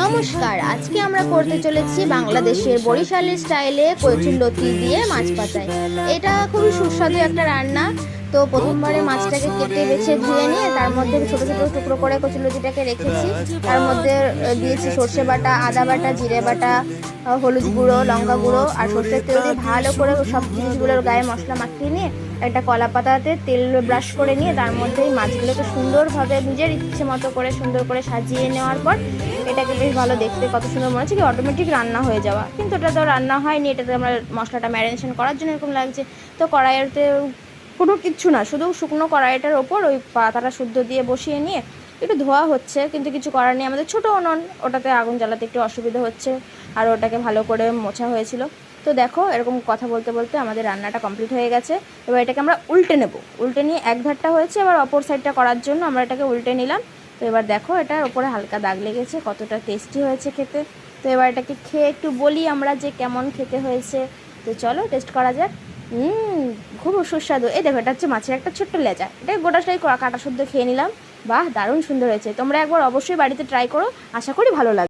নমস্কার, আজকে আমরা করতে চলেছি বাংলাদেশের বরিশালের স্টাইলে কচুরলতি দিয়ে মাছ পাতায়। এটা খুবই সুস্বাদু একটা রান্না। তো প্রথমবারে মাছটাকে কেটে বেছে ধুয়ে নিয়ে তার মধ্যে ছোট ছোট টুকরো করে কচুরলতিটাকে রেখেছি। তার মধ্যে দিয়েছি সর্ষে বাটা, আদা বাটা, জিরে বাটা, হলুদ গুঁড়ো, লঙ্কা গুঁড়ো আর সর্ষের তেল দিয়ে ভালো করে সব জিনিসগুলোর গায়ে মশলা মাখিয়ে নিয়ে একটা কলা পাতাতে তেল ব্রাশ করে নিয়ে তার মধ্যে এই মাছগুলোকে সুন্দরভাবে নিজের ইচ্ছে মতো করে সুন্দর করে সাজিয়ে নেওয়ার পর এটাকে বেশ ভালো দেখতে কত সুন্দর মনে হচ্ছে কি অটোমেটিক রান্না হয়ে যাওয়া, কিন্তু এটা তো রান্না হয়নি। এটাতে আমরা মশলাটা ম্যারিনেশন করার জন্য এরকম লাগছে। তো কড়াইতে কোনো কিচ্ছু না, শুধু শুকনো কড়াইটার ওপর ওই পাতাটা শুদ্ধ দিয়ে বসিয়ে নিয়ে একটু ধোয়া হচ্ছে, কিন্তু কিছু করার নেই, আমাদের ছোটো উনুন, ওটাতে আগুন জ্বালাতে একটু অসুবিধা হচ্ছে। আর ওটাকে ভালো করে মোছা হয়েছিল। তো দেখো এরকম কথা বলতে বলতে আমাদের রান্নাটা কমপ্লিট হয়ে গেছে। এবার এটাকে আমরা উল্টে নেব। উল্টে নিয়ে এক ধারটা হয়েছে, এবার অপর সাইডটা করার জন্য আমরা এটাকে উল্টে নিলাম। তো এবার দেখো এটার ওপরে হালকা দাগ লেগেছে, কতটা টেস্টি হয়েছে খেতে। তো এবার এটাকে খেয়ে একটু বলি আমরা যে কেমন খেতে হয়েছে। তো চলো টেস্ট করা যাক। খুব সুস্বাদু। এই দেখো, এটা হচ্ছে মাছের একটা ছোট্ট লেজা, এটা গোটাটাই কাটা শুদ্ধ খেয়ে নিলাম। বাহ, দারুণ সুন্দর হয়েছে। তোমরা একবার অবশ্যই বাড়িতে ট্রাই করো, আশা করি ভালো লাগবে।